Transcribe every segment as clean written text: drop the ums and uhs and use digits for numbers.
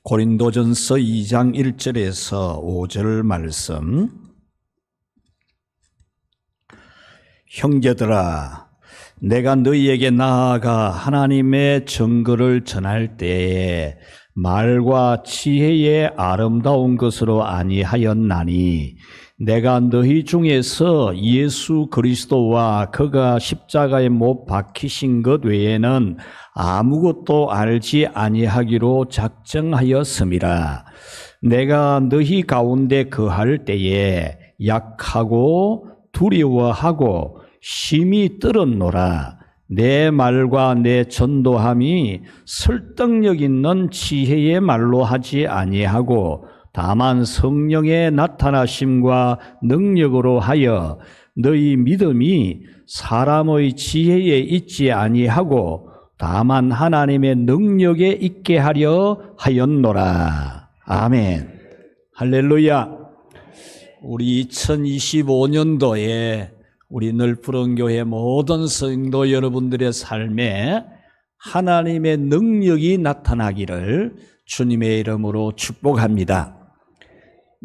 고린도전서 2장 1절에서 5절 말씀. 형제들아, 내가 너희에게 나아가 하나님의 증거를 전할 때에 말과 지혜의 아름다운 것으로 아니하였나니 내가 너희 중에서 예수 그리스도와 그가 십자가에 못 박히신 것 외에는 아무것도 알지 아니하기로 작정하였음이라. 내가 너희 가운데 거할 때에 약하고 두려워하고 심히 떨었노라. 내 말과 내 전도함이 설득력 있는 지혜의 말로 하지 아니하고 다만 성령의 나타나심과 능력으로 하여 너희 믿음이 사람의 지혜에 있지 아니하고 다만 하나님의 능력에 있게 하려 하였노라. 아멘. 할렐루야. 우리 2025년도에 우리 늘푸른교회 모든 성도 여러분들의 삶에 하나님의 능력이 나타나기를 주님의 이름으로 축복합니다.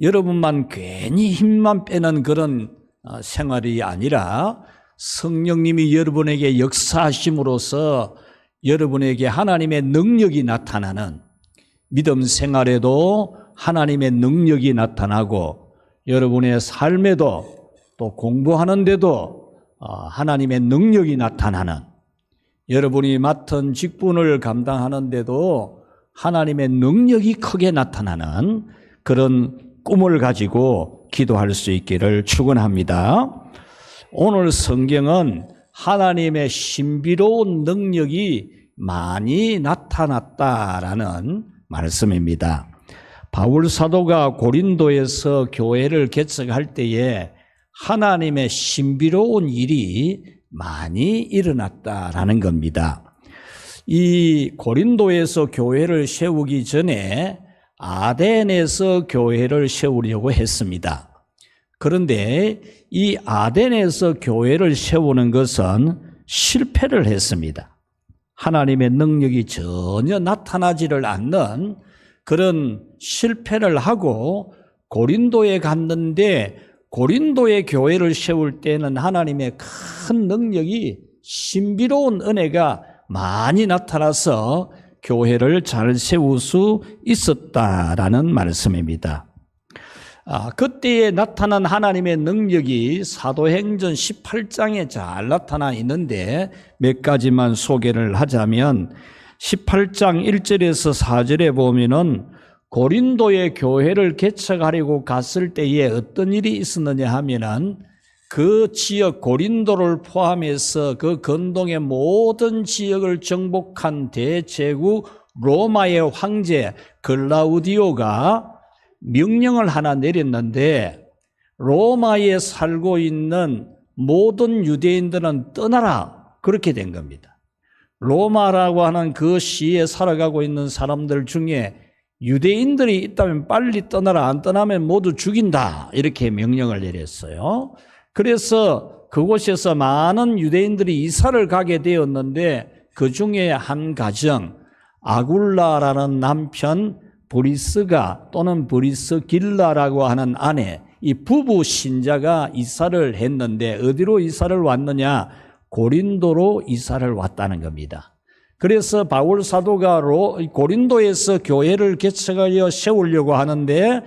여러분만 괜히 힘만 빼는 그런 생활이 아니라 성령님이 여러분에게 역사하심으로써 여러분에게 하나님의 능력이 나타나는 믿음 생활에도 하나님의 능력이 나타나고 여러분의 삶에도 또 공부하는데도 하나님의 능력이 나타나는, 여러분이 맡은 직분을 감당하는데도 하나님의 능력이 크게 나타나는 그런 꿈을 가지고 기도할 수 있기를 축원합니다. 오늘 성경은 하나님의 신비로운 능력이 많이 나타났다라는 말씀입니다. 바울 사도가 고린도에서 교회를 개척할 때에 하나님의 신비로운 일이 많이 일어났다라는 겁니다. 이 고린도에서 교회를 세우기 전에 아덴에서 교회를 세우려고 했습니다. 그런데 이 아덴에서 교회를 세우는 것은 실패를 했습니다. 하나님의 능력이 전혀 나타나지를 않는 그런 실패를 하고 고린도에 갔는데, 고린도의 교회를 세울 때는 하나님의 큰 능력이, 신비로운 은혜가 많이 나타나서 교회를 잘 세울 수 있었다라는 말씀입니다. 그때에 나타난 하나님의 능력이 사도행전 18장에 잘 나타나 있는데 몇 가지만 소개를 하자면, 18장 1절에서 4절에 보면은 고린도의 교회를 개척하려고 갔을 때에 어떤 일이 있었느냐 하면은 그 지역 고린도를 포함해서 그 근동의 모든 지역을 정복한 대제국 로마의 황제 글라우디오가 명령을 하나 내렸는데, 로마에 살고 있는 모든 유대인들은 떠나라, 그렇게 된 겁니다. 로마라고 하는 그 시에 살아가고 있는 사람들 중에 유대인들이 있다면 빨리 떠나라, 안 떠나면 모두 죽인다, 이렇게 명령을 내렸어요. 그래서 그곳에서 많은 유대인들이 이사를 가게 되었는데 그 중에 한 가정, 아굴라라는 남편 브리스가 또는 브리스길라라고 하는 아내, 이 부부 신자가 이사를 했는데 어디로 이사를 왔느냐? 고린도로 이사를 왔다는 겁니다. 그래서 바울 사도가 고린도에서 교회를 개척하여 세우려고 하는데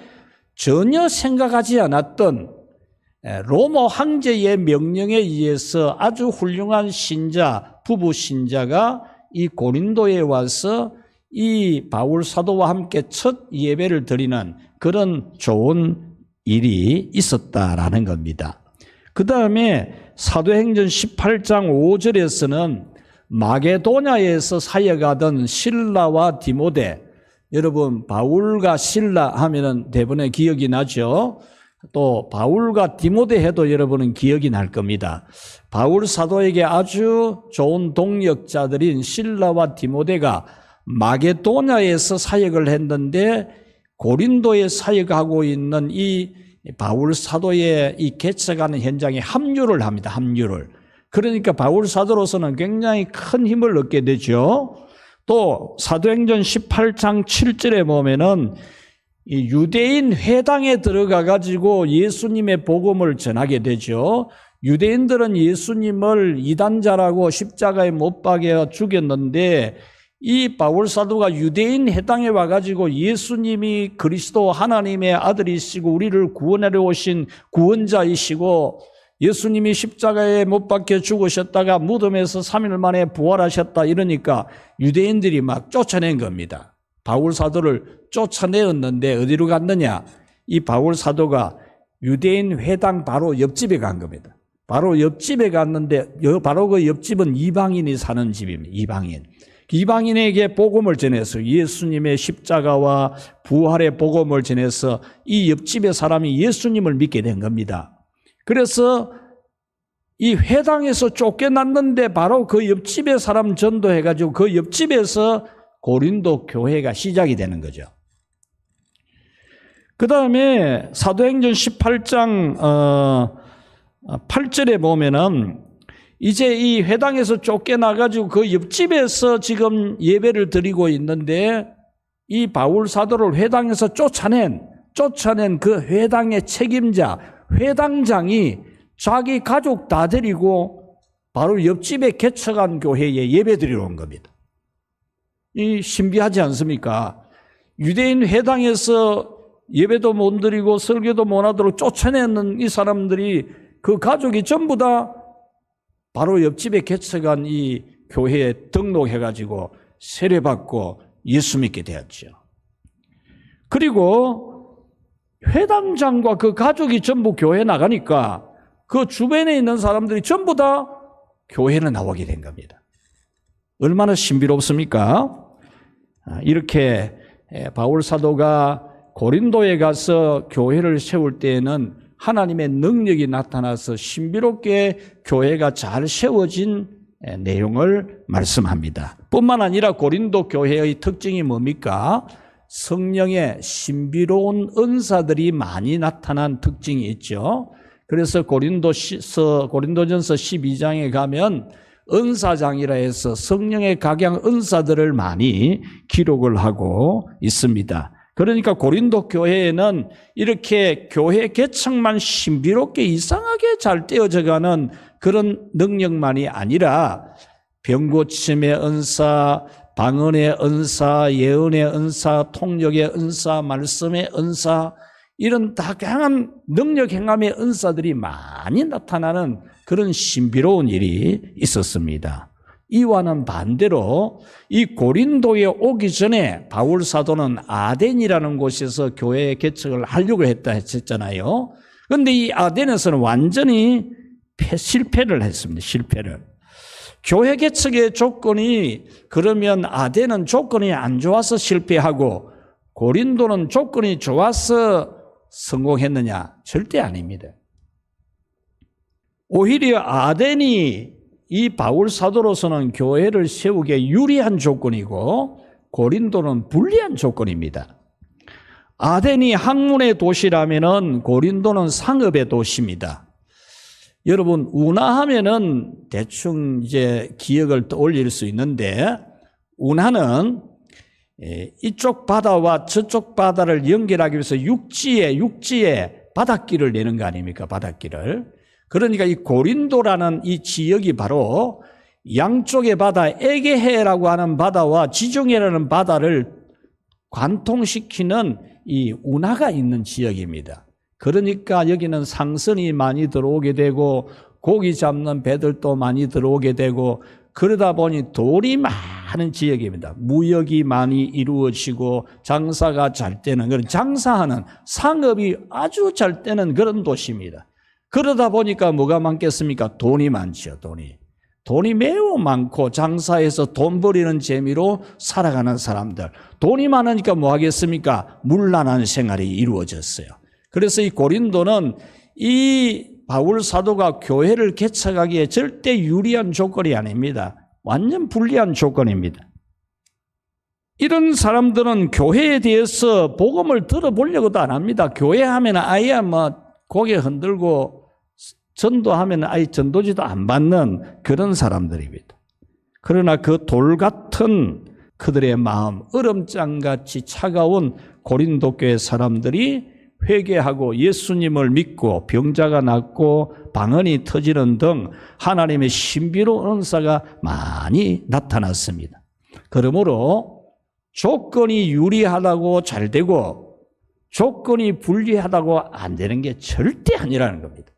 전혀 생각하지 않았던 로마 황제의 명령에 의해서 아주 훌륭한 신자, 부부 신자가 이 고린도에 와서 이 바울 사도와 함께 첫 예배를 드리는 그런 좋은 일이 있었다라는 겁니다. 그 다음에 사도행전 18장 5절에서는 마게도냐에서 사역하던 실라와 디모데, 여러분 바울과 실라 하면은 대부분의 기억이 나죠. 또 바울과 디모데 해도 여러분은 기억이 날 겁니다. 바울 사도에게 아주 좋은 동역자들인 실라와 디모데가 마게도냐에서 사역을 했는데 고린도에 사역하고 있는 이 바울 사도의 이 개척하는 현장에 합류를 합니다. 합류를. 그러니까 바울 사도로서는 굉장히 큰 힘을 얻게 되죠. 또 사도행전 18장 7절에 보면은 이 유대인 회당에 들어가 가지고 예수님의 복음을 전하게 되죠. 유대인들은 예수님을 이단자라고 십자가에 못 박여 죽였는데 이 바울 사도가 유대인 회당에 와 가지고 예수님이 그리스도 하나님의 아들이시고 우리를 구원하려 오신 구원자이시고 예수님이 십자가에 못 박혀 죽으셨다가 무덤에서 3일 만에 부활하셨다 이러니까 유대인들이 막 쫓아낸 겁니다. 바울 사도를 쫓아내었는데 어디로 갔느냐? 이 바울 사도가 유대인 회당 바로 옆집에 간 겁니다. 바로 옆집에 갔는데 바로 그 옆집은 이방인이 사는 집입니다. 이방인. 이방인에게 복음을 전해서 예수님의 십자가와 부활의 복음을 전해서 이 옆집의 사람이 예수님을 믿게 된 겁니다. 그래서 이 회당에서 쫓겨났는데 바로 그 옆집의 사람 전도해가지고 그 옆집에서 고린도 교회가 시작이 되는 거죠. 그 다음에 사도행전 18장 8절에 보면은 이제 이 회당에서 쫓겨나가지고 그 옆집에서 지금 예배를 드리고 있는데 이 바울 사도를 회당에서 쫓아낸 그 회당의 책임자, 회당장이 자기 가족 다 데리고 바로 옆집에 개척한 교회에 예배 드리러 온 겁니다. 이 신비하지 않습니까? 유대인 회당에서 예배도 못 드리고 설교도 못 하도록 쫓아내는 이 사람들이 그 가족이 전부 다 바로 옆집에 개척한 이 교회에 등록해가지고 세례받고 예수 믿게 되었죠. 그리고 회당장과 그 가족이 전부 교회 나가니까 그 주변에 있는 사람들이 전부 다 교회를 나오게 된 겁니다. 얼마나 신비롭습니까? 이렇게 바울 사도가 고린도에 가서 교회를 세울 때에는 하나님의 능력이 나타나서 신비롭게 교회가 잘 세워진 내용을 말씀합니다. 뿐만 아니라 고린도 교회의 특징이 뭡니까? 성령의 신비로운 은사들이 많이 나타난 특징이 있죠. 그래서 고린도전서 12장에 가면 은사장이라 해서 성령의 각양 은사들을 많이 기록을 하고 있습니다. 그러니까 고린도 교회에는 이렇게 교회 개척만 신비롭게 이상하게 잘 떼어져가는 그런 능력만이 아니라 병고침의 은사, 방언의 은사, 예언의 은사, 통역의 은사, 말씀의 은사 이런 다양한 능력 행함의 은사들이 많이 나타나는 그런 신비로운 일이 있었습니다. 이와는 반대로 이 고린도에 오기 전에 바울 사도는 아덴이라는 곳에서 교회 개척을 하려고 했다 했잖아요. 그런데 이 아덴에서는 완전히 실패를 했습니다. 실패를. 교회 개척의 조건이 그러면 아덴은 조건이 안 좋아서 실패하고 고린도는 조건이 좋아서 성공했느냐? 절대 아닙니다. 오히려 아덴이 이 바울 사도로서는 교회를 세우기에 유리한 조건이고 고린도는 불리한 조건입니다. 아덴이 학문의 도시라면은 고린도는 상업의 도시입니다. 여러분 운하하면은 대충 이제 기억을 떠올릴 수 있는데 운하는 이쪽 바다와 저쪽 바다를 연결하기 위해서 육지에 바닷길을 내는 거 아닙니까? 바닷길을. 그러니까 이 고린도라는 이 지역이 바로 양쪽의 바다 에게해라고 하는 바다와 지중해라는 바다를 관통시키는 이 운하가 있는 지역입니다. 그러니까 여기는 상선이 많이 들어오게 되고 고기 잡는 배들도 많이 들어오게 되고 그러다 보니 돈이 많은 지역입니다. 무역이 많이 이루어지고 장사가 잘 되는 그런 장사하는 상업이 아주 잘 되는 그런 도시입니다. 그러다 보니까 뭐가 많겠습니까? 돈이 많죠. 돈이 매우 많고 장사해서 돈 벌이는 재미로 살아가는 사람들. 돈이 많으니까 뭐 하겠습니까? 문란한 생활이 이루어졌어요. 그래서 이 고린도는 이 바울 사도가 교회를 개척하기에 절대 유리한 조건이 아닙니다. 완전 불리한 조건입니다. 이런 사람들은 교회에 대해서 복음을 들어보려고도 안 합니다. 교회 하면 아예 고개 흔들고 전도하면 아예 전도지도 안 받는 그런 사람들입니다. 그러나 그 돌 같은 그들의 마음 얼음장같이 차가운 고린도 교회 사람들이 회개하고 예수님을 믿고 병자가 낫고 방언이 터지는 등 하나님의 신비로운 은사가 많이 나타났습니다. 그러므로 조건이 유리하다고 잘 되고 조건이 불리하다고 안 되는 게 절대 아니라는 겁니다.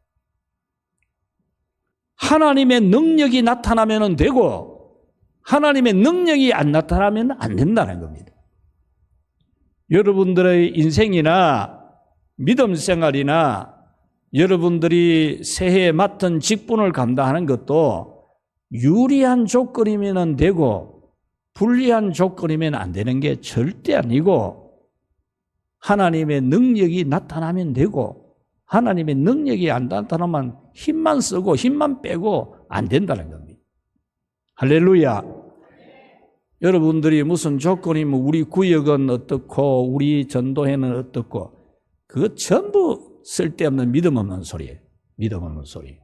하나님의 능력이 나타나면 되고 하나님의 능력이 안 나타나면 안 된다는 겁니다. 여러분들의 인생이나 믿음 생활이나 여러분들이 새해에 맡은 직분을 감당하는 것도 유리한 조건이면 되고 불리한 조건이면 안 되는 게 절대 아니고 하나님의 능력이 나타나면 되고 하나님의 능력이 안 나타나면 힘만 쓰고 힘만 빼고 안 된다는 겁니다. 할렐루야. 여러분들이 무슨 조건이면 우리 구역은 어떻고 우리 전도회는 어떻고 그거 전부 쓸데없는 믿음 없는 소리예요. 믿음 없는 소리.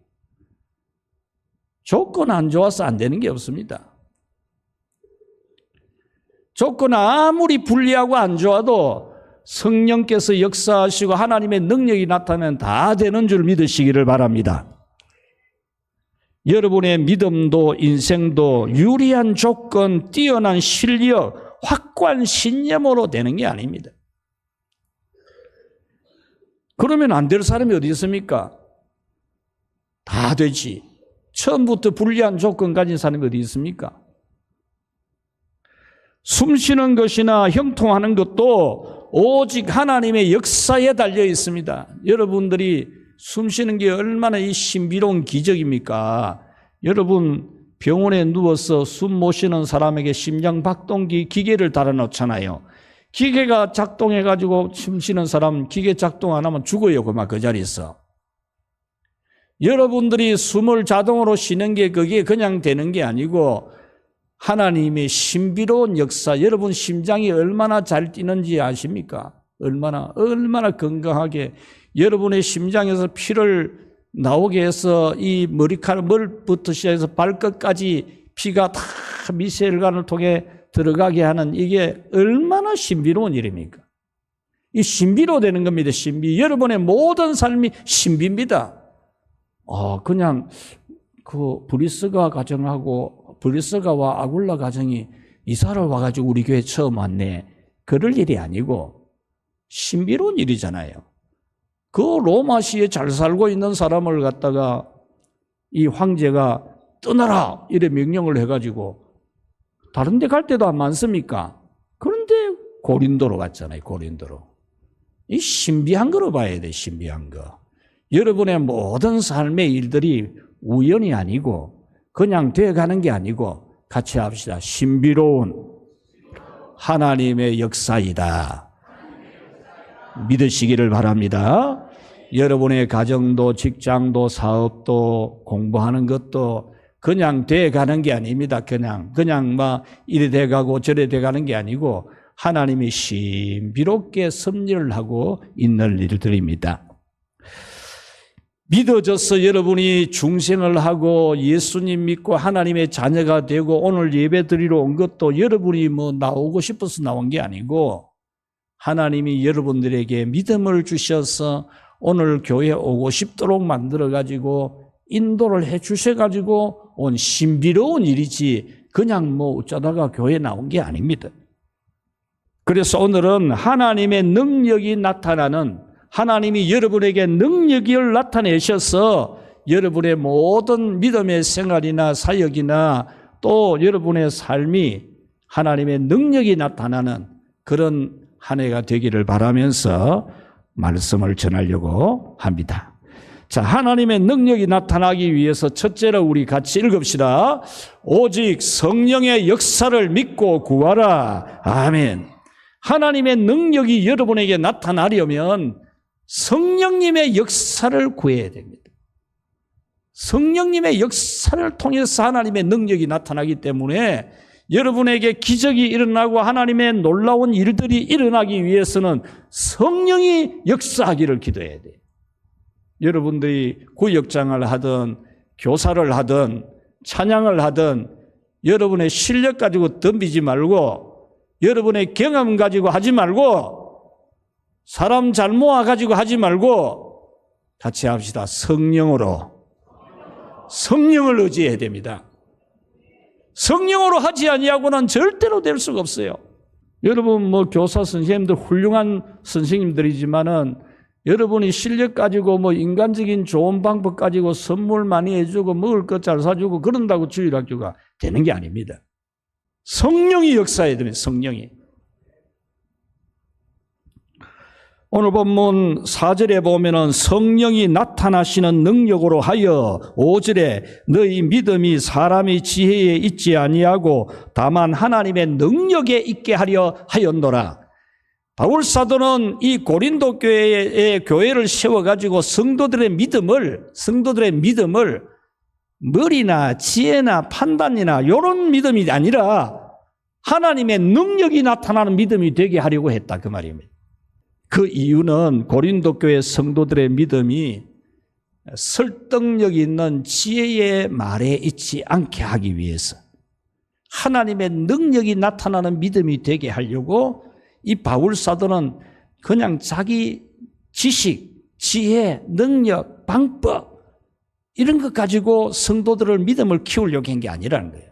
조건 안 좋아서 안 되는 게 없습니다. 조건 아무리 불리하고 안 좋아도 성령께서 역사하시고 하나님의 능력이 나타나면 다 되는 줄 믿으시기를 바랍니다. 여러분의 믿음도 인생도 유리한 조건, 뛰어난 실력, 확고한 신념으로 되는 게 아닙니다. 그러면 안 될 사람이 어디 있습니까? 다 되지. 처음부터 불리한 조건 가진 사람이 어디 있습니까? 숨쉬는 것이나 형통하는 것도 오직 하나님의 역사에 달려 있습니다. 여러분들이 숨쉬는 게 얼마나 이 신비로운 기적입니까? 여러분 병원에 누워서 숨 못 쉬는 사람에게 심장 박동기 기계를 달아놓잖아요. 기계가 작동해가지고 숨 쉬는 사람 기계 작동 안 하면 죽어요. 그만 그 자리에서. 여러분들이 숨을 자동으로 쉬는 게 그게 그냥 되는 게 아니고 하나님의 신비로운 역사, 여러분 심장이 얼마나 잘 뛰는지 아십니까? 얼마나 건강하게 여러분의 심장에서 피를 나오게 해서 이 머리부터 시작해서 발끝까지 피가 다 미세혈관을 통해 들어가게 하는 이게 얼마나 신비로운 일입니까? 이 신비로 되는 겁니다. 신비. 여러분의 모든 삶이 신비입니다. 그냥 그 브리스가 가정하고 브리스가와 아굴라 가정이 이사를 와가지고 우리 교회 처음 왔네. 그럴 일이 아니고 신비로운 일이잖아요. 그 로마시에 잘 살고 있는 사람을 갖다가 이 황제가 떠나라 이래 명령을 해가지고 다른 데 갈 때도 안 많습니까? 그런데 고린도로 갔잖아요. 고린도로. 이 신비한 거로 봐야 돼. 신비한 거. 여러분의 모든 삶의 일들이 우연이 아니고 그냥 돼가는 게 아니고 같이 합시다. 신비로운 하나님의 역사이다. 믿으시기를 바랍니다. 여러분의 가정도 직장도 사업도 공부하는 것도 그냥 돼가는 게 아닙니다. 그냥 막 이래 돼가고 저래 돼가는 게 아니고 하나님이 신비롭게 섭리를 하고 있는 일들입니다. 믿어져서 여러분이 중생을 하고 예수님 믿고 하나님의 자녀가 되고 오늘 예배 드리러 온 것도 여러분이 나오고 싶어서 나온 게 아니고 하나님이 여러분들에게 믿음을 주셔서 오늘 교회에 오고 싶도록 만들어가지고 인도를 해 주셔가지고 온 신비로운 일이지 그냥 어쩌다가 교회에 나온 게 아닙니다. 그래서 오늘은 하나님의 능력이 나타나는 하나님이 여러분에게 능력을 나타내셔서 여러분의 모든 믿음의 생활이나 사역이나 또 여러분의 삶이 하나님의 능력이 나타나는 그런 한 해가 되기를 바라면서 말씀을 전하려고 합니다. 자, 하나님의 능력이 나타나기 위해서 첫째로 우리 같이 읽읍시다. 오직 성령의 역사를 믿고 구하라. 아멘. 하나님의 능력이 여러분에게 나타나려면 성령님의 역사를 구해야 됩니다. 성령님의 역사를 통해서 하나님의 능력이 나타나기 때문에 여러분에게 기적이 일어나고 하나님의 놀라운 일들이 일어나기 위해서는 성령이 역사하기를 기도해야 돼요. 여러분들이 구역장을 하든 교사를 하든 찬양을 하든 여러분의 실력 가지고 덤비지 말고 여러분의 경험 가지고 하지 말고, 사람 잘 모아가지고 하지 말고, 같이 합시다. 성령으로. 성령을 의지해야 됩니다. 성령으로 하지 아니하고는 절대로 될 수가 없어요. 여러분 교사 선생님들 훌륭한 선생님들이지만은 여러분이 실력 가지고 인간적인 좋은 방법 가지고 선물 많이 해주고 먹을 것 잘 사주고 그런다고 주일학교가 되는 게 아닙니다. 성령이 역사해야 됩니다. 성령이. 오늘 본문 4절에 보면은 성령이 나타나시는 능력으로 하여 5절에 너희 믿음이 사람의 지혜에 있지 아니하고 다만 하나님의 능력에 있게 하려 하였노라. 바울 사도는 이 고린도 교회의 교회를 세워가지고 성도들의 믿음을 머리나 지혜나 판단이나 이런 믿음이 아니라 하나님의 능력이 나타나는 믿음이 되게 하려고 했다 그 말입니다. 그 이유는 고린도 교회 성도들의 믿음이 설득력 있는 지혜의 말에 있지 않게 하기 위해서 하나님의 능력이 나타나는 믿음이 되게 하려고 이 바울 사도는 그냥 자기 지식, 지혜, 능력, 방법 이런 것 가지고 성도들의 믿음을 키우려고 한 게 아니라는 거예요.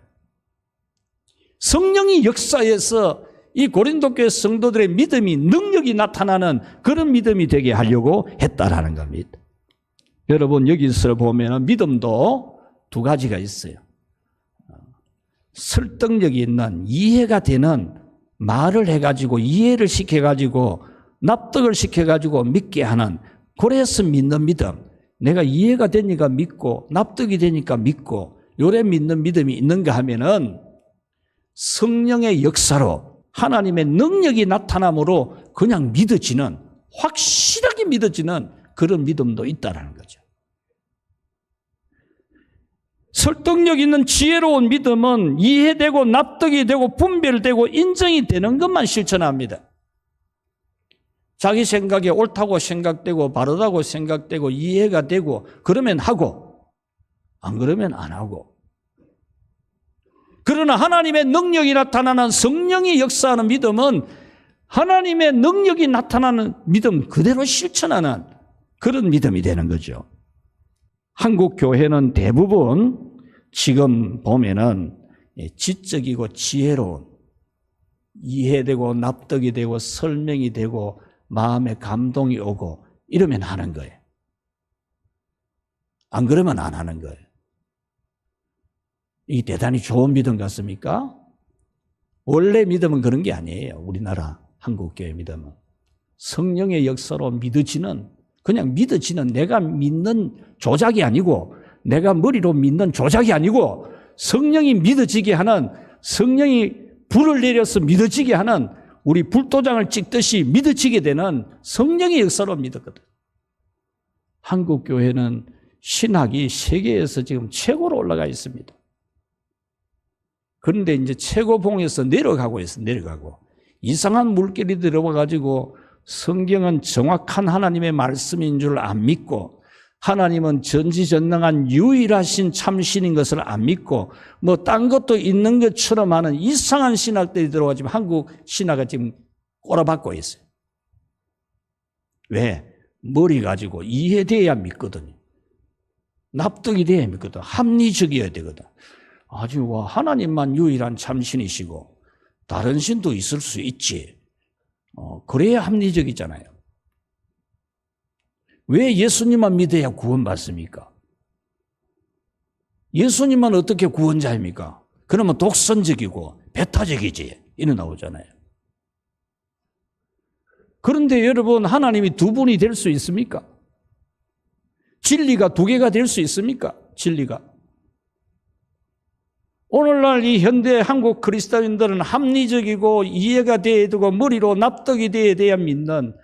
성령이 역사해서 이 고린도 교회 성도들의 믿음이 능력이 나타나는 그런 믿음이 되게 하려고 했다라는 겁니다. 여러분 여기서 보면 믿음도 두 가지가 있어요. 설득력이 있는 이해가 되는 말을 해가지고 이해를 시켜가지고 납득을 시켜가지고 믿게 하는 그래서 믿는 믿음. 내가 이해가 되니까 믿고 납득이 되니까 믿고 요래 믿는 믿음이 있는가 하면은 성령의 역사로 하나님의 능력이 나타남으로 그냥 믿어지는 확실하게 믿어지는 그런 믿음도 있다는 거죠. 설득력 있는 지혜로운 믿음은 이해되고 납득이 되고 분별되고 인정이 되는 것만 실천합니다. 자기 생각에 옳다고 생각되고 바르다고 생각되고 이해가 되고 그러면 하고 안 그러면 안 하고. 그러나 하나님의 능력이 나타나는 성령이 역사하는 믿음은 하나님의 능력이 나타나는 믿음 그대로 실천하는 그런 믿음이 되는 거죠. 한국 교회는 대부분 지금 보면은 지적이고 지혜로운 이해되고 납득이 되고 설명이 되고 마음에 감동이 오고 이러면 하는 거예요. 안 그러면 안 하는 거예요. 이 대단히 좋은 믿음 같습니까? 원래 믿음은 그런 게 아니에요. 우리나라 한국교회 믿음은 성령의 역사로 믿어지는 그냥 믿어지는 내가 믿는 조작이 아니고 내가 머리로 믿는 조작이 아니고 성령이 믿어지게 하는 성령이 불을 내려서 믿어지게 하는 우리 불도장을 찍듯이 믿어지게 되는 성령의 역사로 믿었거든. 한국교회는 신학이 세계에서 지금 최고로 올라가 있습니다. 그런데 이제 최고봉에서 내려가고 있어, 내려가고. 이상한 물결이 들어와가지고 성경은 정확한 하나님의 말씀인 줄 안 믿고 하나님은 전지전능한 유일하신 참신인 것을 안 믿고 딴 것도 있는 것처럼 하는 이상한 신학들이 들어와 지금 한국 신학이 지금 꼬라박고 있어요. 왜? 머리 가지고 이해돼야 믿거든요. 납득이 돼야 믿거든. 합리적이어야 되거든. 아주 하나님만 유일한 참신이시고 다른 신도 있을 수 있지. 그래야 합리적이잖아요. 왜 예수님만 믿어야 구원받습니까? 예수님만 어떻게 구원자입니까? 그러면 독선적이고 배타적이지. 이래 나오잖아요. 그런데 여러분 하나님이 두 분이 될 수 있습니까? 진리가 두 개가 될 수 있습니까? 진리가. 오늘날 이 현대 한국 그리스도인들은 합리적이고 이해가 돼야 되고 머리로 납득이 돼야 믿는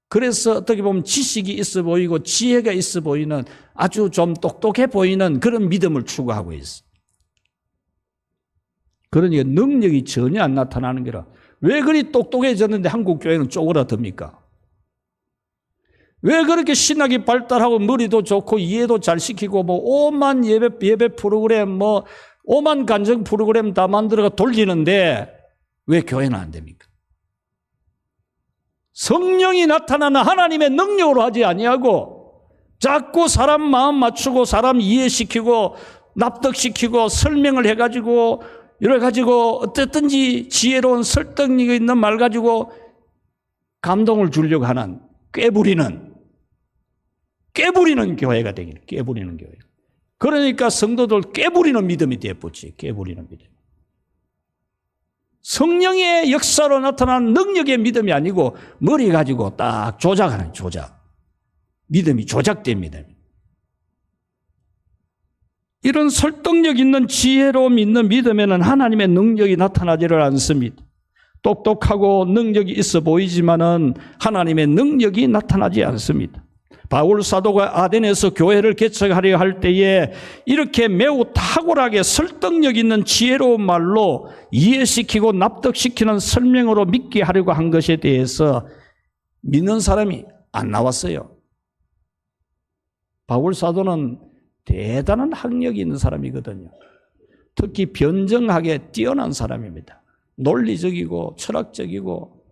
그래서 어떻게 보면 지식이 있어 보이고 지혜가 있어 보이는 아주 좀 똑똑해 보이는 그런 믿음을 추구하고 있어. 그러니까 능력이 전혀 안 나타나는 게라. 왜 그리 똑똑해졌는데 한국 교회는 쪼그라듭니까? 왜 그렇게 신학이 발달하고 머리도 좋고 이해도 잘 시키고 오만 예배 프로그램 오만 간증 프로그램 다 만들어가 돌리는데 왜 교회는 안 됩니까? 성령이 나타나는 하나님의 능력으로 하지 아니하고 자꾸 사람 마음 맞추고 사람 이해시키고 납득시키고 설명을 해가지고 이래 가지고 어쨌든지 지혜로운 설득력 있는 말 가지고 감동을 주려고 하는 꾀부리는 교회가 되기를, 꾀부리는 교회. 그러니까 성도들 꾀부리는 믿음이 되어붙지. 꾀부리는 믿음. 성령의 역사로 나타난 능력의 믿음이 아니고 머리 가지고 딱 조작하는 조작. 믿음이 조작됩니다. 이런 설득력 있는 지혜로움 있는 믿음에는 하나님의 능력이 나타나지를 않습니다. 똑똑하고 능력이 있어 보이지만은 하나님의 능력이 나타나지 않습니다. 바울 사도가 아덴에서 교회를 개척하려 할 때에 이렇게 매우 탁월하게 설득력 있는 지혜로운 말로 이해시키고 납득시키는 설명으로 믿게 하려고 한 것에 대해서 믿는 사람이 안 나왔어요. 바울 사도는 대단한 학력이 있는 사람이거든요. 특히 변정학에 뛰어난 사람입니다. 논리적이고 철학적이고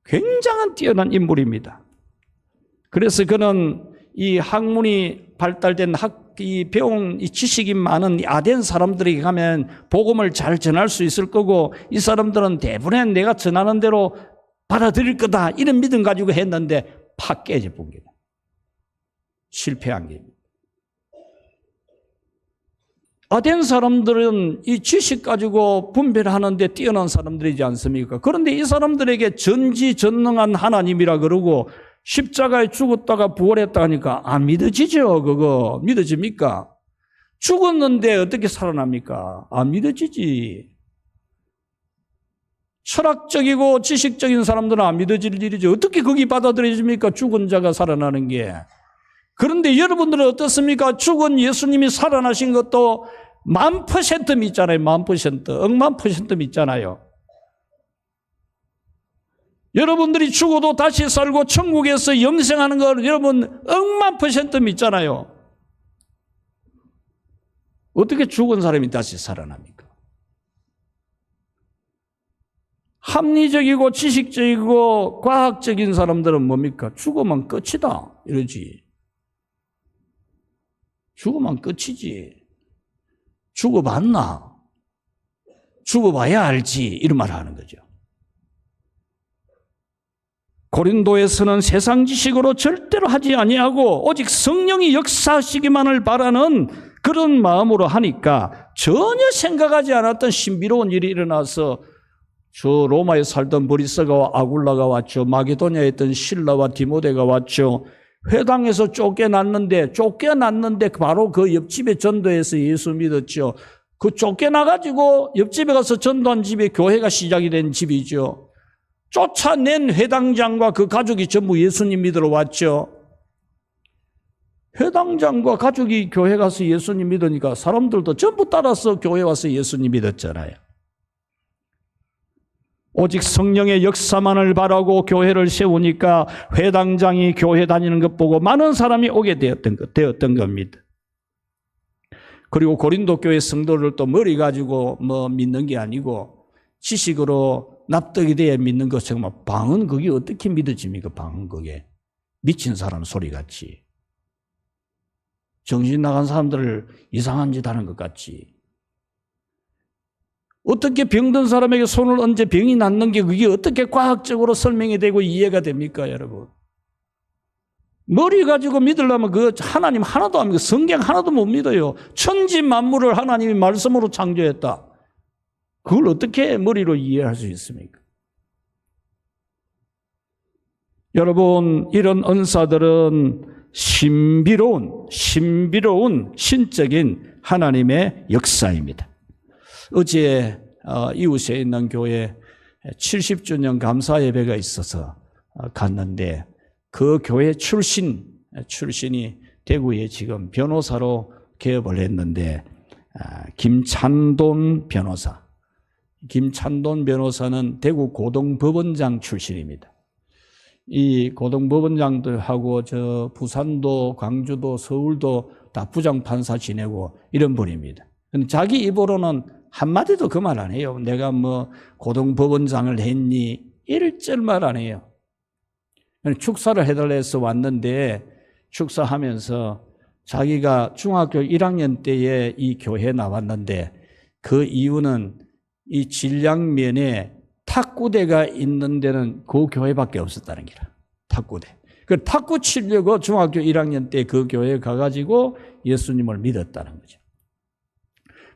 굉장한 뛰어난 인물입니다. 그래서 그는 이 학문이 발달된 배운 이 지식이 많은 아덴 사람들에게 가면 복음을 잘 전할 수 있을 거고 이 사람들은 대부분 내가 전하는 대로 받아들일 거다 이런 믿음 가지고 했는데 팍 깨져본 거예요. 실패한 겁니다. 아덴 사람들은 이 지식 가지고 분별하는데 뛰어난 사람들이지 않습니까? 그런데 이 사람들에게 전지전능한 하나님이라 그러고 십자가에 죽었다가 부활했다 하니까 안 믿어지죠. 그거 믿어집니까? 죽었는데 어떻게 살아납니까? 안 믿어지지. 철학적이고 지식적인 사람들은 안 믿어질 일이죠. 어떻게 거기 받아들여집니까? 죽은 자가 살아나는 게. 그런데 여러분들은 어떻습니까? 죽은 예수님이 살아나신 것도 10,000% 믿잖아요. 10,000%. 억만 % 믿잖아요. 여러분들이 죽어도 다시 살고 천국에서 영생하는 걸 여러분 억만 % 믿잖아요. 어떻게 죽은 사람이 다시 살아납니까? 합리적이고 지식적이고 과학적인 사람들은 뭡니까? 죽으면 끝이다 이러지. 죽으면 끝이지. 죽어봤나? 죽어봐야 알지. 이런 말을 하는 거죠. 고린도에서는 세상 지식으로 절대로 하지 아니하고 오직 성령이 역사하시기만을 바라는 그런 마음으로 하니까 전혀 생각하지 않았던 신비로운 일이 일어나서 저 로마에 살던 브리스가와 아굴라가 왔죠. 마게도냐에 있던 실라와 디모데가 왔죠. 회당에서 쫓겨났는데 바로 그 옆집에 전도해서 예수 믿었죠. 그 쫓겨나가지고 옆집에 가서 전도한 집에 교회가 시작이 된 집이죠. 쫓아낸 회당장과 그 가족이 전부 예수님 믿으러 왔죠. 회당장과 가족이 교회 가서 예수님 믿으니까 사람들도 전부 따라서 교회 와서 예수님 믿었잖아요. 오직 성령의 역사만을 바라고 교회를 세우니까 회당장이 교회 다니는 것 보고 많은 사람이 오게 되었던 겁니다. 그리고 고린도 교회 성도를 또 머리 가지고 믿는 게 아니고 지식으로 납득이 돼야 믿는 것. 정말 방은 그게 어떻게 믿어집니까? 방은 그게 미친 사람 소리 같이, 정신 나간 사람들을 이상한 짓 하는 것 같이. 어떻게 병든 사람에게 손을 얹어 병이 낫는 게 그게 어떻게 과학적으로 설명이 되고 이해가 됩니까, 여러분? 머리 가지고 믿으려면 그 하나님 하나도 안 믿고 성경 하나도 못 믿어요. 천지 만물을 하나님이 말씀으로 창조했다. 그걸 어떻게 머리로 이해할 수 있습니까? 여러분, 이런 은사들은 신비로운 신적인 하나님의 역사입니다. 어제 이웃에 있는 교회 70주년 감사 예배가 있어서 갔는데 그 교회 출신이 대구에 지금 변호사로 개업을 했는데 김찬돈 변호사는 대구 고등법원장 출신입니다. 이 고등법원장들하고 저 부산도 광주도 서울도 다 부장판사 지내고 이런 분입니다. 근데 자기 입으로는 한마디도 그 말 안 해요. 내가 뭐 고등법원장을 했니? 일절 말 안 해요. 축사를 해달라 해서 왔는데 축사하면서 자기가 중학교 1학년 때에 이 교회에 나왔는데 그 이유는 이 진량면에 탁구대가 있는 데는 그 교회밖에 없었다는 게라. 탁구대. 그 탁구 치려고 중학교 1학년 때 그 교회에 가가지고 예수님을 믿었다는 거죠.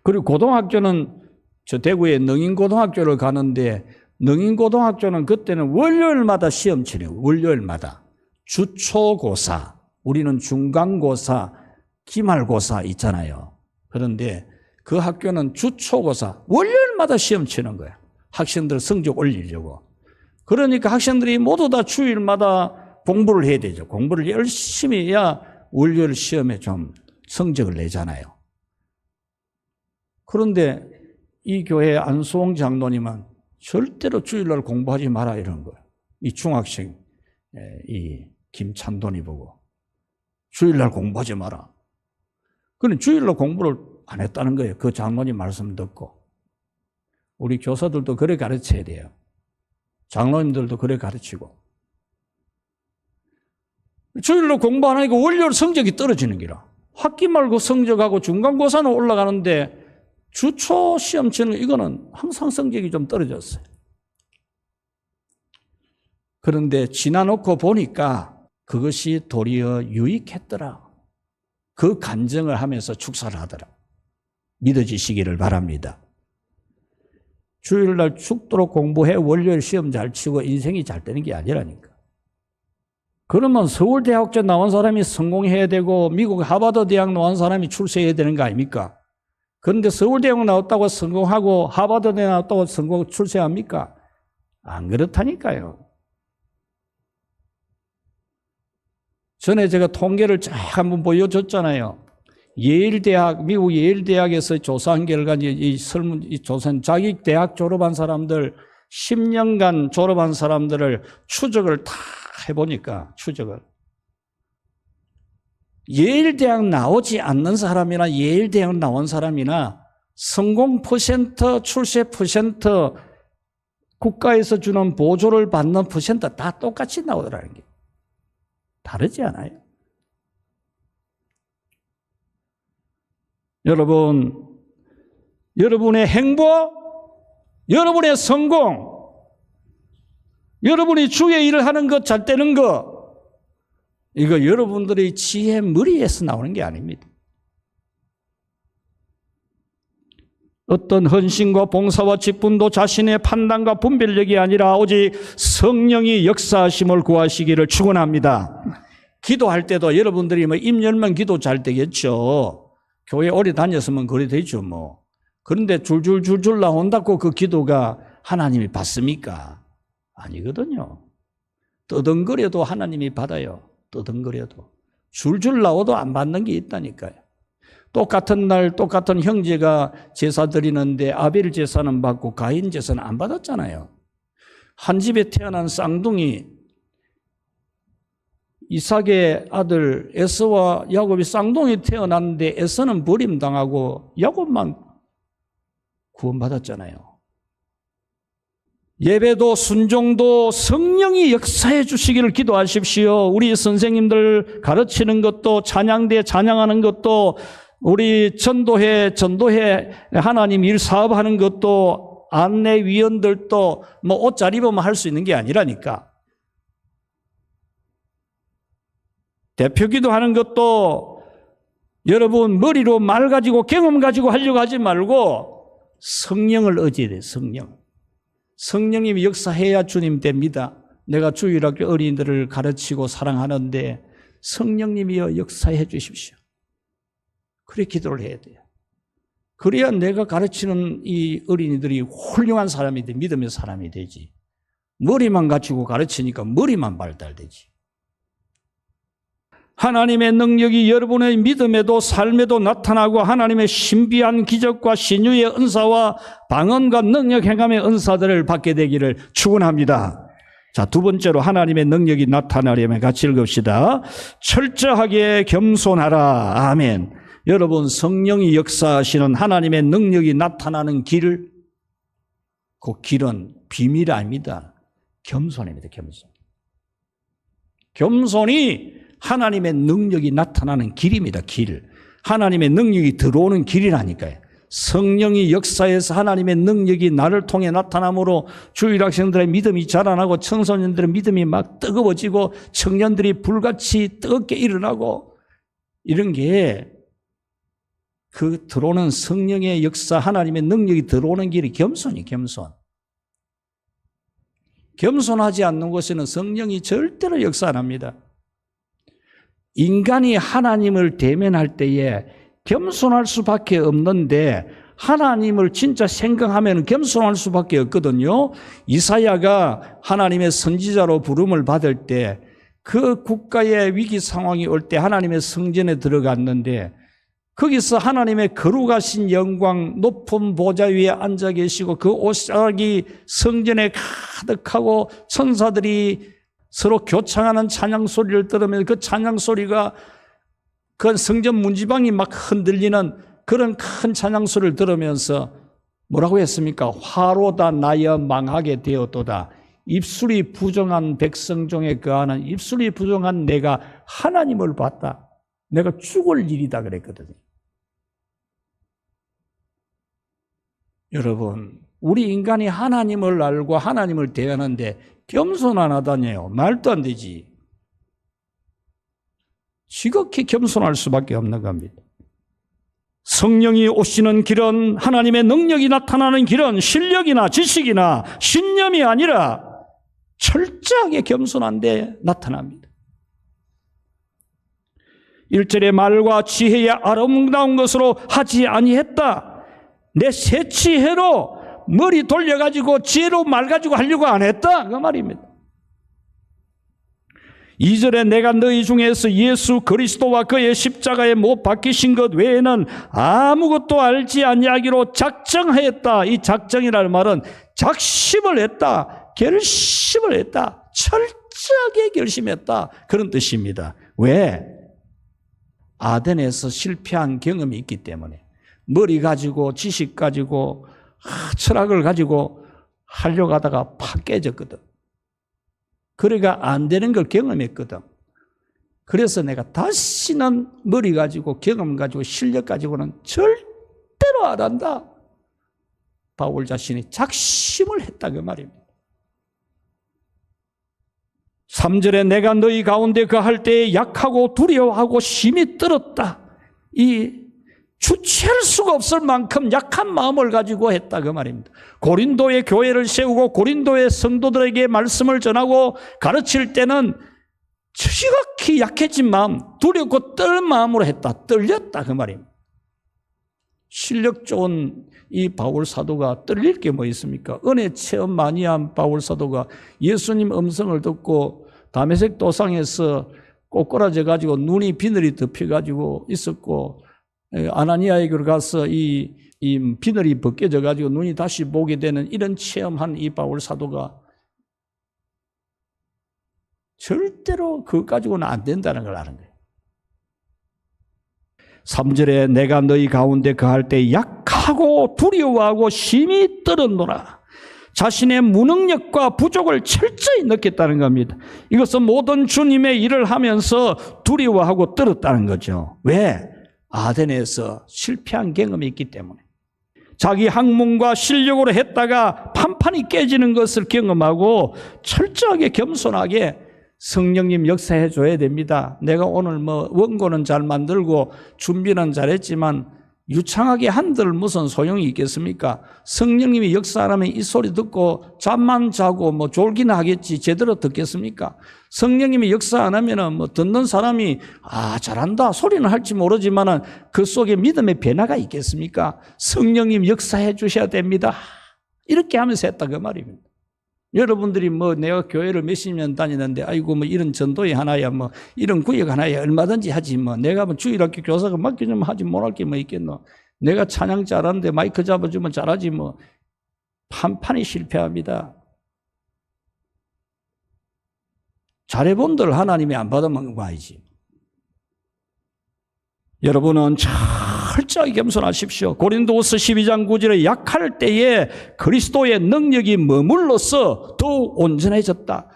그리고 고등학교는 저 대구에 능인고등학교를 가는데 능인고등학교는 그때는 월요일마다 시험 치래요. 월요일마다. 주초고사, 우리는 중간고사, 기말고사 있잖아요. 그런데 그 학교는 주초고사, 월요일마다 시험 치는 거야. 학생들 성적 올리려고. 그러니까 학생들이 모두 다 주일마다 공부를 해야 되죠. 공부를 열심히 해야 월요일 시험에 좀 성적을 내잖아요. 그런데 이 교회 안수홍 장로님은 절대로 주일날 공부하지 마라 이런 거예요. 이 중학생, 이 김찬돈이 보고 주일날 공부하지 마라. 그는 주일날 공부를 안 했다는 거예요. 그 장로님 말씀 듣고. 우리 교사들도 그래 가르쳐야 돼요. 장로님들도 그래 가르치고. 주일날 공부 안 하니까 월요일 성적이 떨어지는 기라. 학기 말고 성적하고 중간고사는 올라가는데 주초 시험 치는 이거는 항상 성적이 좀 떨어졌어요. 그런데 지나놓고 보니까 그것이 도리어 유익했더라. 그 간증을 하면서 축사를 하더라. 믿어지시기를 바랍니다. 주일날 죽도록 공부해 월요일 시험 잘 치고 인생이 잘 되는 게 아니라니까. 그러면 서울대학교 나온 사람이 성공해야 되고 미국 하버드 대학 나온 사람이 출세해야 되는 거 아닙니까? 그런데 서울대학 나왔다고 성공하고 하버드 대학 나왔다고 성공 출세합니까? 안 그렇다니까요. 전에 제가 통계를 쫙 한번 보여줬잖아요. 예일대학, 미국 예일대학에서 조사한 결과 이 조사한 자기 대학 졸업한 사람들 10년간 졸업한 사람들을 추적을 다 해보니까 예일대학 나오지 않는 사람이나 예일대학 나온 사람이나 성공 퍼센트, 출세 퍼센트, 국가에서 주는 보조를 받는 퍼센트 다 똑같이 나오더라는 게 다르지 않아요? 여러분, 여러분의 행복, 여러분의 성공, 여러분이 주의 일을 하는 것, 잘 되는 것, 이거 여러분들의 지혜 머리에서 나오는 게 아닙니다. 어떤 헌신과 봉사와 직분도 자신의 판단과 분별력이 아니라 오직 성령이 역사하심을 구하시기를 축원합니다. 기도할 때도 여러분들이 뭐 입 열면 기도 잘 되겠죠. 교회 오래 다녔으면 그래 되죠 뭐. 그런데 줄줄 나온다고 그 기도가 하나님이 받습니까? 아니거든요. 떠덩거려도 하나님이 받아요. 떠덩거려도. 줄줄 나오도 안 받는 게 있다니까요. 똑같은 날 똑같은 형제가 제사 드리는데 아벨 제사는 받고 가인 제사는 안 받았잖아요. 한 집에 태어난 쌍둥이 이삭의 아들 에서와 야곱이 쌍둥이 태어났는데 에서는 버림당하고 야곱만 구원받았잖아요. 예배도 순종도 성령이 역사해 주시기를 기도하십시오. 우리 선생님들 가르치는 것도 찬양대 찬양하는 것도 우리 전도회 하나님 일 사업하는 것도 안내위원들도 뭐 옷 잘 입으면 할 수 있는 게 아니라니까. 대표기도 하는 것도 여러분 머리로 말 가지고 경험 가지고 하려고 하지 말고 성령을 의지해야 돼요. 성령님이 역사해야 주님 됩니다. 내가 주일학교 어린이들을 가르치고 사랑하는데 성령님이여 역사해 주십시오. 그렇게 기도를 해야 돼요. 그래야 내가 가르치는 이 어린이들이 훌륭한 사람이 돼, 믿음의 사람이 되지. 머리만 가지고 가르치니까 머리만 발달되지. 하나님의 능력이 여러분의 믿음에도 삶에도 나타나고 하나님의 신비한 기적과 신유의 은사와 방언과 능력 행함의 은사들을 받게 되기를 축원합니다. 자, 두 번째로 하나님의 능력이 나타나려면 같이 읽읍시다. 철저하게 겸손하라. 아멘. 여러분, 성령이 역사하시는 하나님의 능력이 나타나는 길, 그 길은 비밀이 아닙니다. 겸손입니다. 겸손. 겸손이 하나님의 능력이 나타나는 길입니다. 길. 하나님의 능력이 들어오는 길이라니까요. 성령이 역사해서 하나님의 능력이 나를 통해 나타남으로 주일 학생들의 믿음이 자라나고 청소년들의 믿음이 막 뜨거워지고 청년들이 불같이 뜨겁게 일어나고 이런 게 그 들어오는 성령의 역사, 하나님의 능력이 들어오는 길이 겸손이 겸손. 겸손하지 않는 곳에는 성령이 절대로 역사 안 합니다. 인간이 하나님을 대면할 때에 겸손할 수밖에 없는데 하나님을 진짜 생각하면 겸손할 수밖에 없거든요. 이사야가 하나님의 선지자로 부름을 받을 때 그 국가의 위기 상황이 올 때 하나님의 성전에 들어갔는데 거기서 하나님의 거룩하신 영광 높은 보좌 위에 앉아 계시고 그 옷자락이 성전에 가득하고 천사들이 서로 교창하는 찬양 소리를 들으면 그 찬양 소리가 그 성전 문지방이 막 흔들리는 그런 큰 찬양 소리를 들으면서 뭐라고 했습니까? 화로다 나여 망하게 되었도다. 입술이 부정한 백성 중에 거하는 입술이 부정한 내가 하나님을 봤다. 내가 죽을 일이다 그랬거든요. 여러분, 우리 인간이 하나님을 알고 하나님을 대하는데 겸손 안 하다니요. 말도 안 되지. 지극히 겸손할 수밖에 없는 겁니다. 성령이 오시는 길은, 하나님의 능력이 나타나는 길은 실력이나 지식이나 신념이 아니라 철저하게 겸손한데 나타납니다. 1절의 말과 지혜의 아름다운 것으로 하지 아니했다. 내 새치해로 머리 돌려가지고 지혜로 말 가지고 하려고 안 했다. 그 말입니다. 2절에 내가 너희 중에서 예수 그리스도와 그의 십자가에 못 박히신 것 외에는 아무것도 알지 아니하기로 작정하였다. 이 작정이라는 말은 작심을 했다. 결심을 했다. 철저하게 결심했다. 그런 뜻입니다. 왜? 아덴에서 실패한 경험이 있기 때문에. 머리 가지고 지식 가지고 철학을 가지고 하려고 하다가 팍 깨졌거든. 그러니까 안 되는 걸 경험했거든. 그래서 내가 다시는 머리 가지고 경험 가지고 실력 가지고는 절대로 안 한다. 바울 자신이 작심을 했다 그 말입니다. 3절에 내가 너희 가운데 거할 때에 약하고 두려워하고 심히 떨었다. 이 주체할 수가 없을 만큼 약한 마음을 가지고 했다 그 말입니다. 고린도의 교회를 세우고 고린도의 성도들에게 말씀을 전하고 가르칠 때는 지극히 약해진 마음, 두렵고 떨 마음으로 했다. 떨렸다 그 말입니다. 실력 좋은 이 바울 사도가 떨릴 게 뭐 있습니까? 은혜 체험 많이 한 바울 사도가 예수님 음성을 듣고 다메섹 도상에서 꼬꾸라져 가지고 눈이 비늘이 덮여 가지고 있었고 아나니아에게로 가서 이 비늘이 벗겨져 가지고 눈이 다시 보게 되는 이런 체험한 이 바울 사도가 절대로 그것 가지고는 안 된다는 걸 아는 거예요. 3절에 내가 너희 가운데 거할 때 약하고 두려워하고 심히 떨었노라. 자신의 무능력과 부족을 철저히 느꼈다는 겁니다. 이것은 모든 주님의 일을 하면서 두려워하고 떨었다는 거죠. 왜? 아덴에서 실패한 경험이 있기 때문에. 자기 학문과 실력으로 했다가 판판이 깨지는 것을 경험하고 철저하게 겸손하게 성령님 역사해 줘야 됩니다. 내가 오늘 원고는 잘 만들고 준비는 잘했지만 유창하게 한들 무슨 소용이 있겠습니까? 성령님이 역사 안 하면 이 소리 듣고 잠만 자고 졸기나 하겠지 제대로 듣겠습니까? 성령님이 역사 안 하면은 듣는 사람이 잘한다 소리는 할지 모르지만은 그 속에 믿음의 변화가 있겠습니까? 성령님 역사해 주셔야 됩니다. 이렇게 하면서 했다 그 말입니다. 여러분들이 내가 교회를 몇십 년 다니는데 아이고 이런 전도회 하나야 이런 구역 하나야 얼마든지 하지 내가 주일학교 교사가 맡기면 하지 못할 게 있겠노. 내가 찬양 잘하는데 마이크 잡아주면 잘하지 판판이 실패합니다. 잘해본들 하나님이 안 받아먹는 거 아니지. 여러분은 철저히 겸손하십시오. 고린도후서 12장 9절에 약할 때에 그리스도의 능력이 머물러서 더욱 온전해졌다.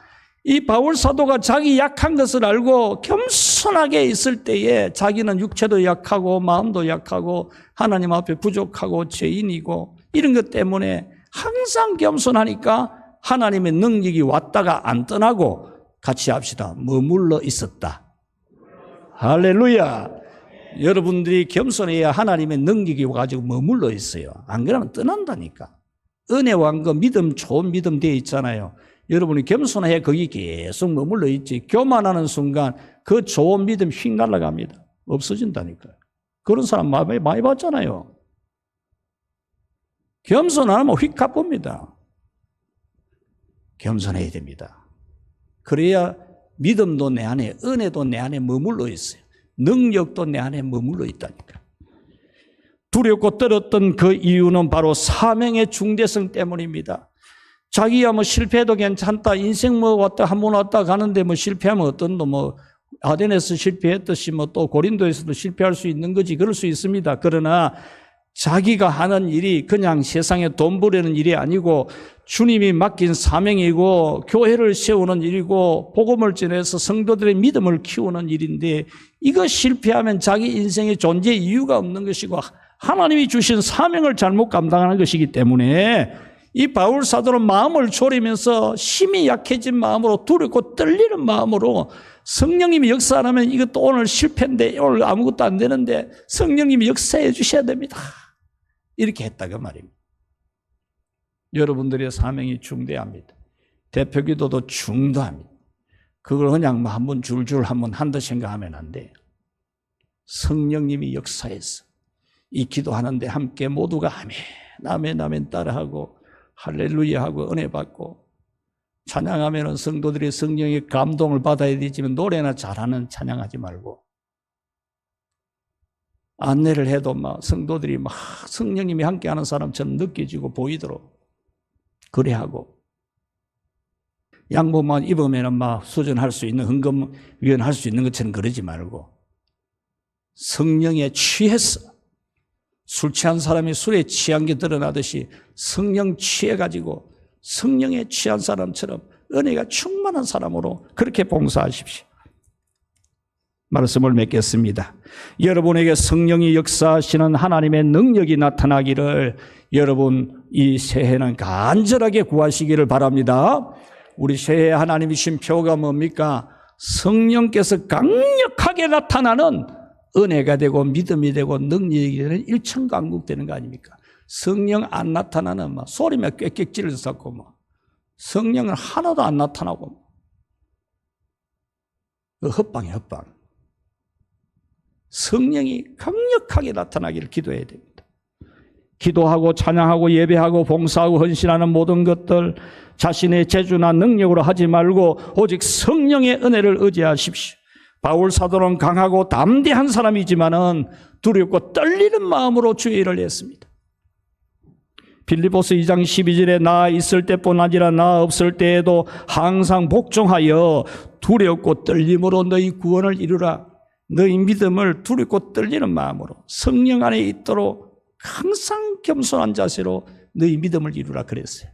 이 바울 사도가 자기 약한 것을 알고 겸손하게 있을 때에 자기는 육체도 약하고 마음도 약하고 하나님 앞에 부족하고 죄인이고 이런 것 때문에 항상 겸손하니까 하나님의 능력이 왔다가 안 떠나고 같이 합시다. 머물러 있었다. 할렐루야. 여러분들이 겸손해야 하나님의 능력이 와가지고 머물러 있어요. 안 그러면 떠난다니까. 은혜 왕과 믿음, 좋은 믿음 되어 있잖아요. 여러분이 겸손해야 거기 계속 머물러 있지. 교만하는 순간 그 좋은 믿음 휙 날아갑니다. 없어진다니까요. 그런 사람 많이 봤잖아요. 겸손하면 휙 가봅니다. 겸손해야 됩니다. 그래야 믿음도 내 안에, 은혜도 내 안에 머물러 있어요. 능력도 내 안에 머물러 있다니까. 두렵고 떨었던 그 이유는 바로 사명의 중대성 때문입니다. 자기야 뭐 실패해도 괜찮다. 인생 뭐 왔다 한 번 왔다 가는데 뭐 실패하면 어떤도 뭐 아덴에서 실패했듯이 뭐 또 고린도에서도 실패할 수 있는 거지. 그럴 수 있습니다. 그러나 자기가 하는 일이 그냥 세상에 돈 벌이는 일이 아니고 주님이 맡긴 사명이고 교회를 세우는 일이고 복음을 전해서 성도들의 믿음을 키우는 일인데 이거 실패하면 자기 인생의 존재 이유가 없는 것이고 하나님이 주신 사명을 잘못 감당하는 것이기 때문에 이 바울 사도는 마음을 졸이면서 힘이 약해진 마음으로 두렵고 떨리는 마음으로 성령님이 역사 안 하면 이것도 오늘 실패인데 오늘 아무것도 안 되는데 성령님이 역사해 주셔야 됩니다. 이렇게 했다고 말입니다. 여러분들의 사명이 중대합니다. 대표기도도 중도합니다. 그걸 그냥 뭐 한번 줄줄 한번 한다 생각하면 안 돼요. 성령님이 역사해서 이 기도하는데 함께 모두가 아멘, 아멘, 아멘 따라하고 할렐루야 하고 은혜 받고 찬양하면은 성도들이 성령의 감동을 받아야 되지만 노래나 잘하는 찬양하지 말고 안내를 해도 막 성도들이 막 성령님이 함께하는 사람처럼 느껴지고 보이도록 그래 하고 양복만 입으면은 막 수전할 수 있는 헌금위원 할 수 있는 것처럼 그러지 말고 성령에 취해서 술 취한 사람이 술에 취한 게 드러나듯이 성령 취해가지고 성령에 취한 사람처럼 은혜가 충만한 사람으로 그렇게 봉사하십시오. 말씀을 맺겠습니다. 여러분에게 성령이 역사하시는 하나님의 능력이 나타나기를 여러분 이 새해는 간절하게 구하시기를 바랍니다. 우리 새해 하나님이 주신 표가 뭡니까? 성령께서 강력하게 나타나는 은혜가 되고 믿음이 되고 능력이 되는 일천강국되는 거 아닙니까? 성령 안 나타나는 막 소리만 꽥꽥질을 쌓고 막 성령은 하나도 안 나타나고 헛방이 헛방. 성령이 강력하게 나타나기를 기도해야 됩니다. 기도하고 찬양하고 예배하고 봉사하고 헌신하는 모든 것들 자신의 재주나 능력으로 하지 말고 오직 성령의 은혜를 의지하십시오. 바울 사도는 강하고 담대한 사람이지만은 두렵고 떨리는 마음으로 주의 일을 했습니다. 빌립보서 2장 12절에 나 있을 때뿐 아니라 나 없을 때에도 항상 복종하여 두렵고 떨림으로 너희 구원을 이루라. 너희 믿음을 두렵고 떨리는 마음으로 성령 안에 있도록 항상 겸손한 자세로 너희 믿음을 이루라 그랬어요.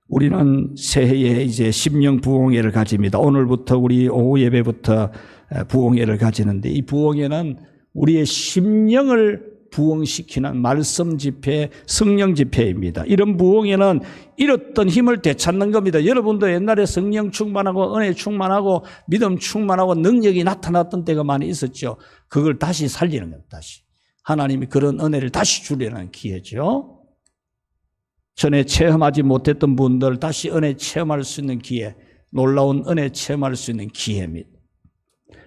우리는 새해에 이제 심령 부흥회를 가집니다. 오늘부터 우리 오후 예배부터 부흥회를 가지는데 이 부흥회는 우리의 심령을 부흥시키는 말씀 집회, 성령 집회입니다. 이런 부흥회는 잃었던 힘을 되찾는 겁니다. 여러분도 옛날에 성령 충만하고 은혜 충만하고 믿음 충만하고 능력이 나타났던 때가 많이 있었죠. 그걸 다시 살리는 겁니다. 다시. 하나님이 그런 은혜를 다시 주려는 기회죠. 전에 체험하지 못했던 분들 다시 은혜 체험할 수 있는 기회, 놀라운 은혜 체험할 수 있는 기회입니다.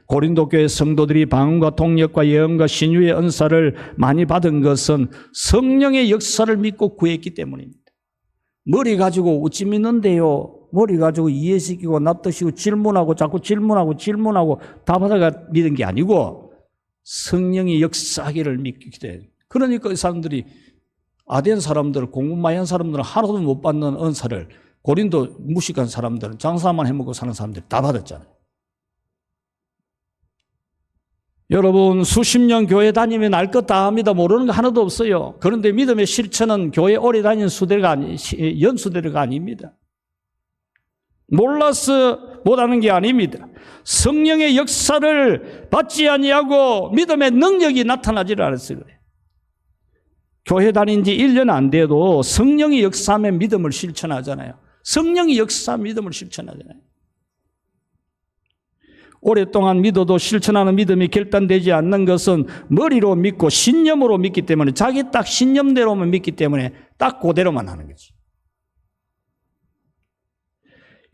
고린도 교회 성도들이 방언과 통역과 예언과 신유의 은사를 많이 받은 것은 성령의 역사를 믿고 구했기 때문입니다. 머리 가지고 어찌 믿는데요? 머리 가지고 이해시키고 납득시키고 질문하고 자꾸 질문하고 답하다가 믿은 게 아니고 성령이 역사하기를 믿기 때문에. 그러니까 이 사람들이 아덴 사람들, 공부 많이 한 사람들은 하나도 못 받는 은사를 고린도 무식한 사람들은 장사만 해먹고 사는 사람들이 다 받았잖아요. 여러분 수십 년 교회 다니면 알 것 다 합니다. 모르는 거 하나도 없어요. 그런데 믿음의 실천은 교회 오래 다니는 연수대가 아닙니다. 몰라서 못하는 게 아닙니다. 성령의 역사를 받지 아니하고 믿음의 능력이 나타나지를 않았어요. 그래요. 교회 다닌 지 1년 안 돼도 성령이 역사하면 믿음을 실천하잖아요. 성령이 역사하면 믿음을 실천하잖아요. 오랫동안 믿어도 실천하는 믿음이 결단되지 않는 것은 머리로 믿고 신념으로 믿기 때문에 자기 딱 신념대로만 믿기 때문에 딱 그대로만 하는 거지.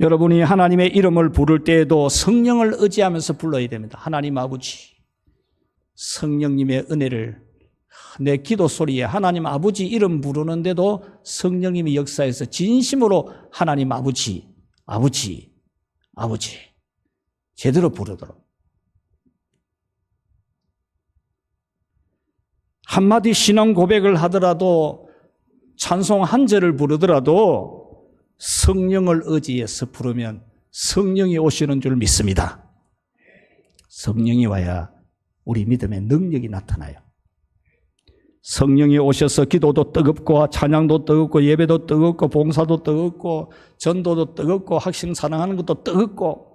여러분이 하나님의 이름을 부를 때에도 성령을 의지하면서 불러야 됩니다. 하나님 아버지, 성령님의 은혜를 내 기도 소리에 하나님 아버지 이름 부르는데도 성령님이 역사해서 진심으로 하나님 아버지, 아버지, 아버지 제대로 부르도록. 한마디 신앙 고백을 하더라도 찬송 한 절을 부르더라도 성령을 의지해서 부르면 성령이 오시는 줄 믿습니다. 성령이 와야 우리 믿음의 능력이 나타나요. 성령이 오셔서 기도도 뜨겁고 찬양도 뜨겁고 예배도 뜨겁고 봉사도 뜨겁고 전도도 뜨겁고 학생 사랑하는 것도 뜨겁고,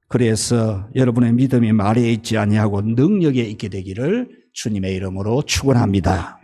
그래서 여러분의 믿음이 말에 있지 아니하고 능력에 있게 되기를 주님의 이름으로 축원합니다.